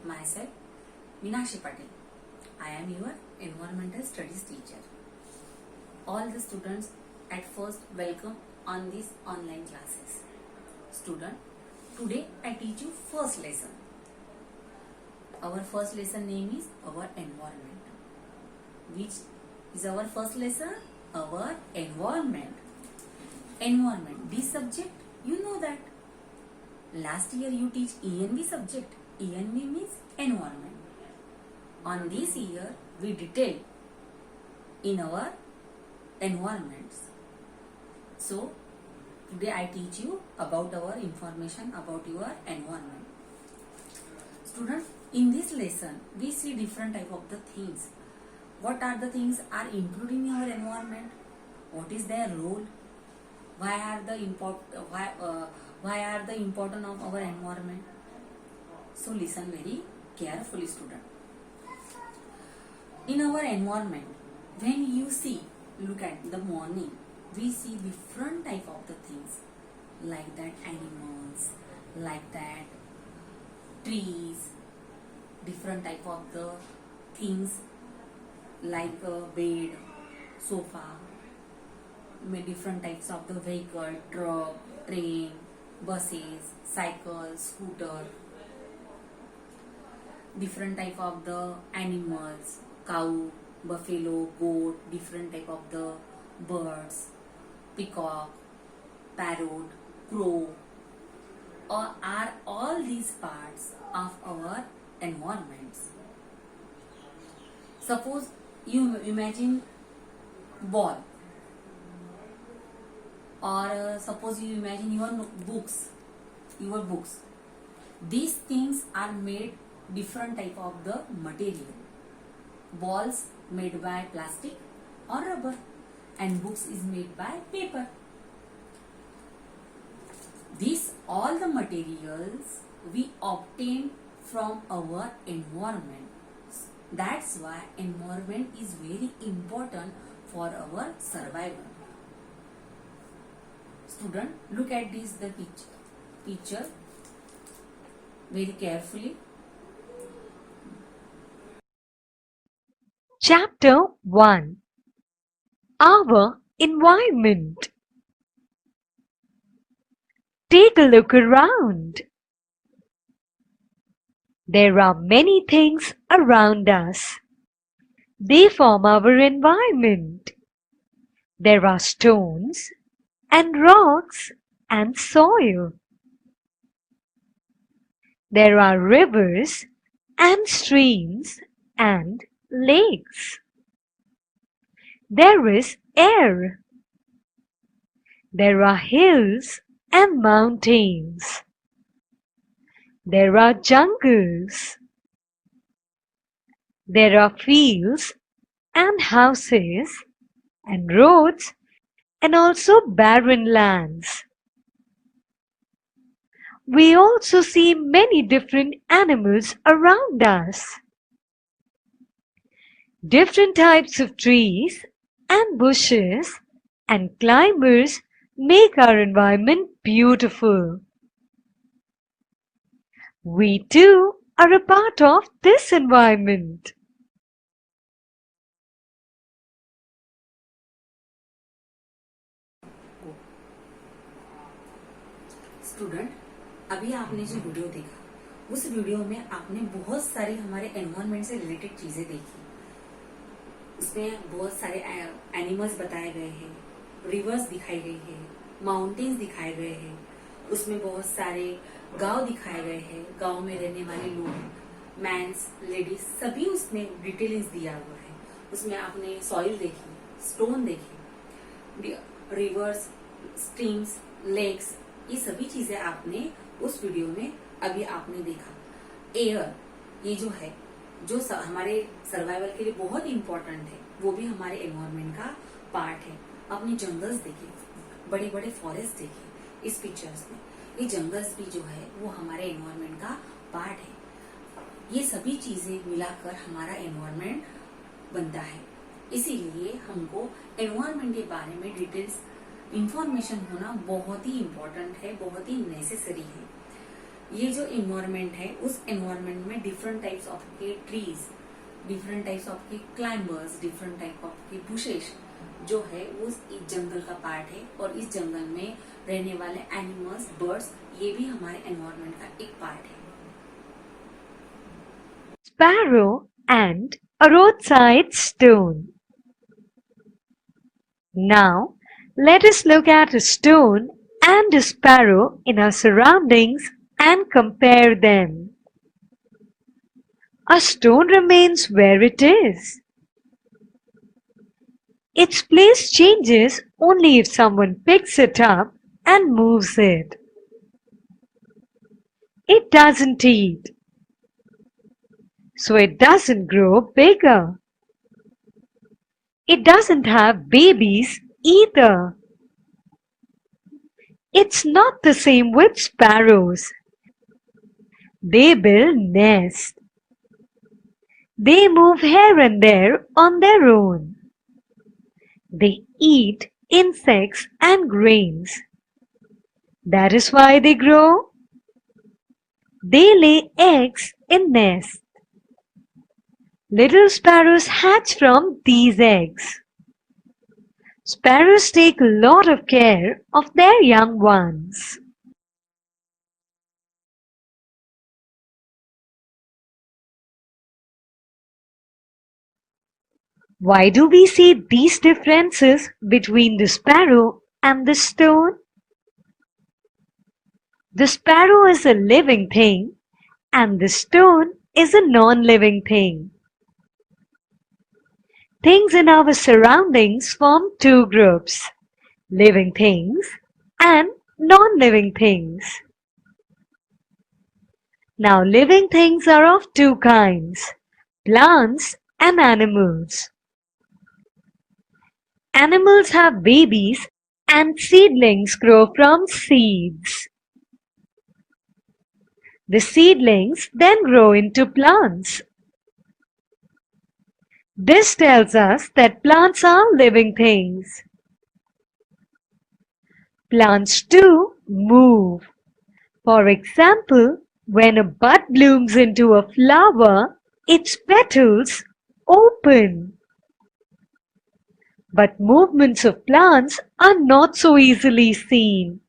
myself Meenakshi Patel. I am your environmental studies teacher. All the students at first welcome on these online classes. Student, today I teach you first lesson. Our first lesson name is our environment. Which is our first lesson? Our environment. Environment. This subject, you know that. Last year you teach ENV subject. ENV means environment. On this year we detail in our environments. So today I teach you about our information about your environment. Students, in this lesson we see different type of the things. What are the things are included in our environment? What is their role? Why are the important of our environment? So listen very carefully, student. In our environment, when you look at the morning, we see different type of the things, like that animals, like that trees, different type of the things like a bed, sofa, different types of the vehicle, truck, train, buses, cycles, scooter, different type of the animals, cow, buffalo, goat, different type of the birds, peacock, parrot, crow, are all these parts of our environments. Suppose you imagine ball, or suppose you imagine your books. These things are made different type of the material. Balls made by plastic or rubber, and books is made by paper. These all the materials we obtain from our environment. That's why environment is very important for our survival. Student, look at this the picture very carefully. Chapter 1. Our environment. Take a look around. There are many things around us. They form our environment. There are stones and rocks and soil. There are rivers and streams and lakes. There is air. There are hills and mountains. There are jungles. There are fields and houses and roads and also barren lands. We also see many different animals around us. Different types of trees and bushes and climbers make our environment beautiful. We too are a part of this environment. Student, अभी आपने जो video देखा, उस video में आपने बहुत सारी हमारे एनवायरनमेंट से रिलेटेड चीजें देखी. उसमें बहुत सारे एनिमल्स बताए गए हैं, रिवर्स दिखाई गई है, माउंटेन्स दिखाए गए हैं, उसमें बहुत सारे गांव दिखाए गए हैं, गांव में रहने वाले लोग, मैन्स, लेडीज, सभी उसमें डिटेल्स दिया हुआ है. उसमें आपने सॉइल देखी, स्टोन देखी, रिवर्स, स्ट्रीम्स, लेक्स, ये सभी चीजें आपने उस वीडियो में अभी आपने देखा. एयर, ये जो है, जो हमारे सर्वाइवल के लिए बहुत इंपॉर्टेंट है, वो भी हमारे एनवायरनमेंट का पार्ट है. आपने जंगल्स देखे, बड़े बड़े फॉरेस्ट देखे इस पिक्चर्स में. ये जंगल्स भी जो है वो हमारे एनवायरनमेंट का पार्ट है. ये सभी चीजें मिलाकर हमारा एनवायरनमेंट बनता है. इसीलिए हमको एनवायरनमेंट के बारे में डिटेल्स इंफॉर्मेशन होना बहुत ही इम्पोर्टेंट है, बहुत ही नेसेसरी है. ये जो इन्वायरमेंट है, उस इन्वायरमेंट में डिफरेंट टाइप्स ऑफ के ट्रीज, डिफरेंट टाइप्स ऑफ के क्लाइंबर्स, डिफरेंट टाइप ऑफ के बुशेस जो है वो इस जंगल का पार्ट है। और इस जंगल में रहने वाले एनिमल्स, बर्ड्स, ये भी हमारे एनवायरनमेंट का एक पार्ट है। Sparrow and a roadside stone. Now, let us look at a stone and a sparrow in our surroundings and compare them. A stone remains where it is. Its place changes only if someone picks it up and moves it. It doesn't eat, so it doesn't grow bigger. It doesn't have babies either. It's not the same with sparrows. They build nests. They move here and there on their own. They eat insects and grains. That is why they grow. They lay eggs in nests. Little sparrows hatch from these eggs. Sparrows take a lot of care of their young ones. Why do we see these differences between the sparrow and the stone? The sparrow is a living thing and the stone is a non-living thing. Things in our surroundings form two groups, living things and non-living things. Now, living things are of two kinds, plants and animals. Animals have babies and seedlings grow from seeds. The seedlings then grow into plants. This tells us that plants are living things. Plants too move. For example, when a bud blooms into a flower, its petals open. But movements of plants are not so easily seen.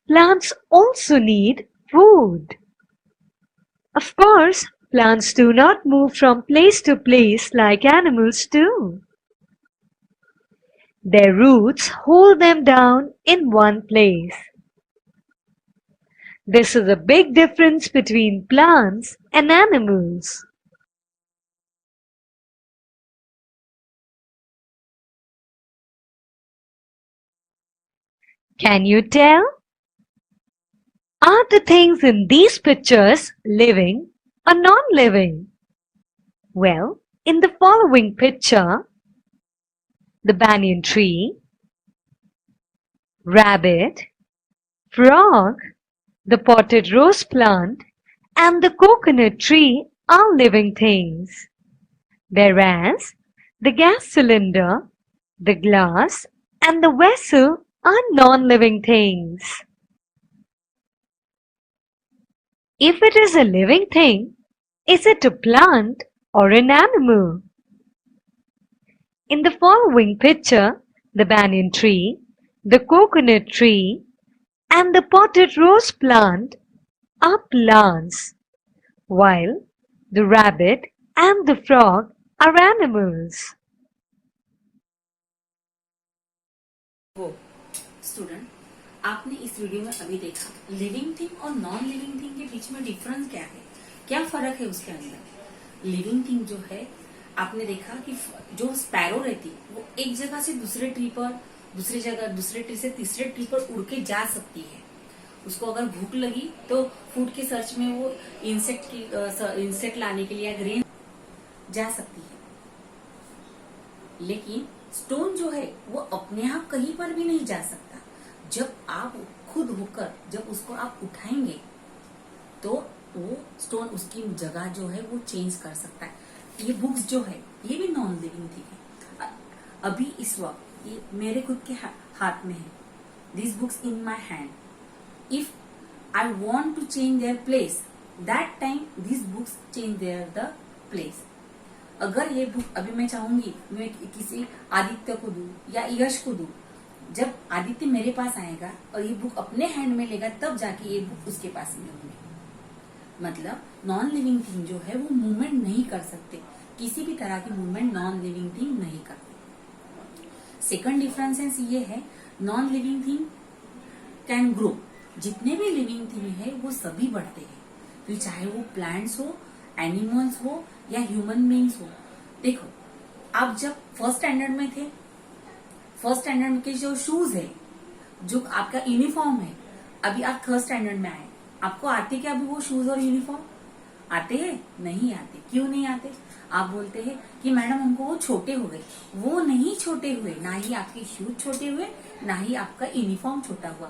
Plants also need food. Of course, plants do not move from place to place like animals do. Their roots hold them down in one place. This is a big difference between plants and animals. Can you tell? Are the things in these pictures living or non-living? Well, in the following picture, the banyan tree, rabbit, frog, the potted rose plant, and the coconut tree are living things, whereas the gas cylinder, the glass, and the vessel are non-living things. If it is a living thing, is it a plant or an animal? In the following picture, the banyan tree, the coconut tree, and the potted rose plant are plants, while the rabbit and the frog are animals. वो student, आपने इस video में अभी देखा living thing और non living thing के बीच में difference क्या है, क्या फर्क है उसके अंदर। लिविंग थिंग जो है, आपने देखा कि जो स्पैरो रहती वो एक जगह से दूसरे ट्री पर, दूसरी जगह दूसरे ट्री से तीसरे ट्री पर उड़ के जा सकती है। उसको अगर भूख लगी तो फूड के सर्च में वो इंसेक्ट लाने के लिए ग्रेन जा सकती है। लेकिन स्टोन जो है वो अपने आप कहीं पर भी नहीं जा सकता। जब आप खुद होकर जब उसको आप उठाएंगे तो वो स्टोन उसकी जगह जो है वो चेंज कर सकता है। ये बुक्स जो है ये भी नॉन लिविंग थिंग है। अभी इस वक्त ये मेरे खुद के हाथ में है। This books in my hand. If I want to change their place, that time this books change their the place. अगर ये बुक अभी मैं चाहूंगी मैं किसी आदित्य को दूं या यश को दूं, जब आदित्य मेरे पास आएगा और ये बुक अपने हैंड में लेगा तब जाके ये बुक उसके पास में होगी। मतलब नॉन लिविंग थिंग जो है वो मूवमेंट नहीं कर सकते, किसी भी तरह की मूवमेंट नॉन लिविंग थिंग नहीं करते। सेकंड डिफरेंसेस ये है, non living thing can grow, जितने भी लिविंग थिंग है वो सभी बढ़ते हैं, फिर चाहे वो प्लांट्स हो, एनिमल्स हो या ह्यूमन बींग्स हो। देखो आप जब फर्स्ट स्टैंडर्ड में थे, फर्स्ट स्टैंडर्ड के जो शूज है, जो आपका यूनिफॉर्म है, अभी आप थर्ड स्टैंडर्ड में आए, आपको आते क्या अभी वो शूज और यूनिफॉर्म? आते हैं? नहीं आते। क्यों नहीं आते? आप बोलते हैं कि मैडम हमको वो छोटे हो गए। वो नहीं छोटे हुए, ना ही आपके शूज छोटे हुए, ना ही आपका यूनिफॉर्म छोटा हुआ।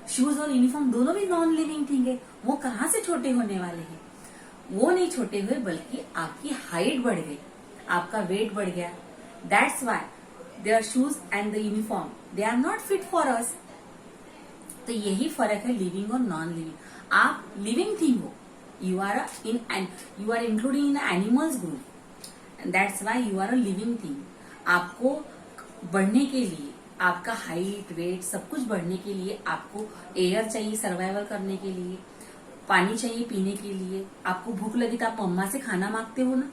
शूज और यूनिफॉर्म दोनों भी नॉन लिविंग थिंग है, वो कहाँ से छोटे होने वाले हैं? वो नहीं छोटे हुए, बल्कि आपकी हाइट बढ़ गई, आपका वेट बढ़ गया। That's why their shoes and the uniform they are not fit for us. तो यही फर्क है लिविंग और नॉन लिविंग। आप लिविंग थिंग हो, you are including in animals group, that's why you are a living thing. आपको बढ़ने के लिए, आपका हाइट वेट सब कुछ बढ़ने के लिए आपको एयर चाहिए, सर्वाइवल करने के लिए पानी चाहिए पीने के लिए। आपको भूख लगी तो आप मम्मा से खाना मांगते हो ना?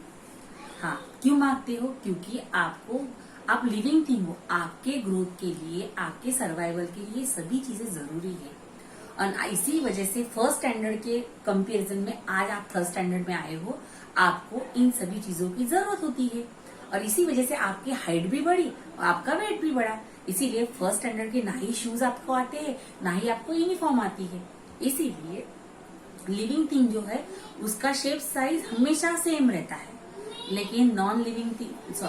हाँ, क्यों मांगते हो? क्योंकि आप लिविंग थिंग हो, आपके ग्रोथ के लिए, आपके सर्वाइवल के लिए सभी चीजें जरूरी है। और इसी वजह से फर्स्ट स्टैंडर्ड के कंपैरिजन में आज आप थर्ड स्टैंडर्ड में आए हो, आपको इन सभी चीजों की जरूरत होती है। और इसी वजह से आपकी हाइट भी बढ़ी और आपका वेट भी बढ़ा। इसीलिए फर्स्ट स्टैंडर्ड के ना ही शूज आपको आते हैं, ना ही आपको यूनिफॉर्म आती है। इसीलिए लिविंग थिंग जो है उसका शेप साइज हमेशा सेम रहता है, लेकिन नॉन लिविंग थिंग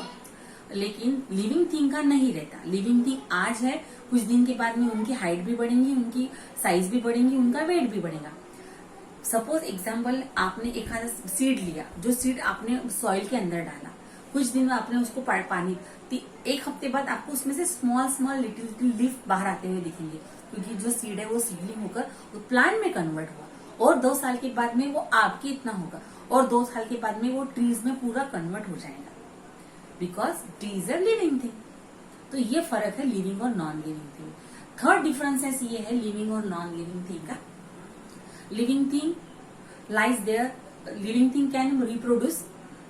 लेकिन लिविंग थिंग का नहीं रहता। लिविंग थिंग आज है, कुछ दिन के बाद में उनकी हाइट भी बढ़ेंगी, उनकी साइज भी बढ़ेंगी, उनका वेट भी बढ़ेगा। सपोज एग्जाम्पल, आपने एक आधा सीड लिया, जो सीड आपने सॉइल के अंदर डाला, कुछ दिन में आपने उसको पानी, एक हफ्ते बाद आपको उसमें से स्मॉल लिटिल लीफ बाहर आते हुए दिखेंगे, क्योंकि जो सीड है वो सीडलिंग होकर वो प्लांट में कन्वर्ट हुआ। और 2 साल के बाद में वो आपके इतना होगा, और 2 साल के बाद में वो ट्रीज में पूरा कन्वर्ट हो जाएगा, because trees are living thing. तो ये फर्क है लिविंग और non living thing. Third differences ये है लिविंग और नॉन लिविंग थिंग का। Living thing lies there, living thing can reproduce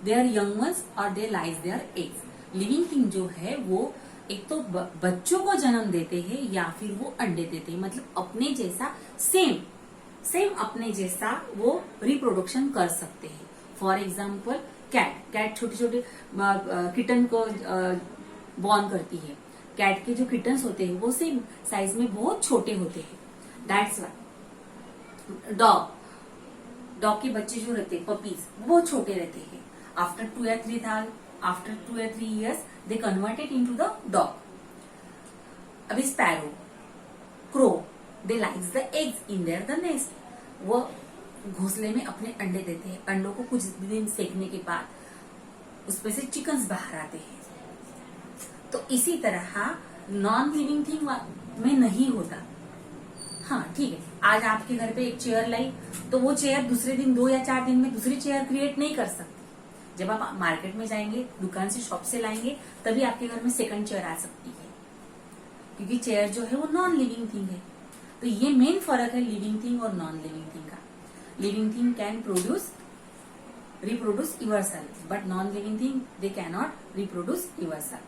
their young ones और they lies their eggs. Living thing जो है वो एक तो बच्चों को जन्म देते हैं या फिर वो अंडे देते हैं, मतलब अपने जैसा सेम अपने जैसा वो रिप्रोडक्शन कर सकते हैं। फॉर एग्जाम्पल कैट छोटे छोटे किटन को बॉर्न करती है। कैट के जो किटन्स होते हैं वो सेम साइज में बहुत छोटे होते हैं। दैट्स वाई डॉग के बच्चे जो रहते हैं, पपीज, वो बहुत छोटे रहते हैं। आफ्टर 2 या 3 years they converted into the dog. अभी sparrow, crow, they lays the eggs in their nest. वो घोंसले में अपने अंडे देते हैं। अंडों को कुछ दिन सेकने के बाद उसमें से चिकन्स बाहर आते हैं। तो इसी तरह नॉन लिविंग थिंग में नहीं होता। हाँ ठीक है, आज आपके घर पे एक चेयर लाई तो वो चेयर दूसरे दिन 2 या 4 दिन में दूसरी चेयर क्रिएट नहीं कर सकती। जब आप मार्केट में जाएंगे, दुकान से, शॉप से लाएंगे, तभी आपके घर में सेकंड चेयर आ सकती है, क्योंकि चेयर जो है वो नॉन लिविंग थिंग है। तो ये मेन फर्क है लिविंग थिंग और नॉन लिविंग थिंग का। Living thing can reproduce yourself, but non living thing they can not reproduce yourself.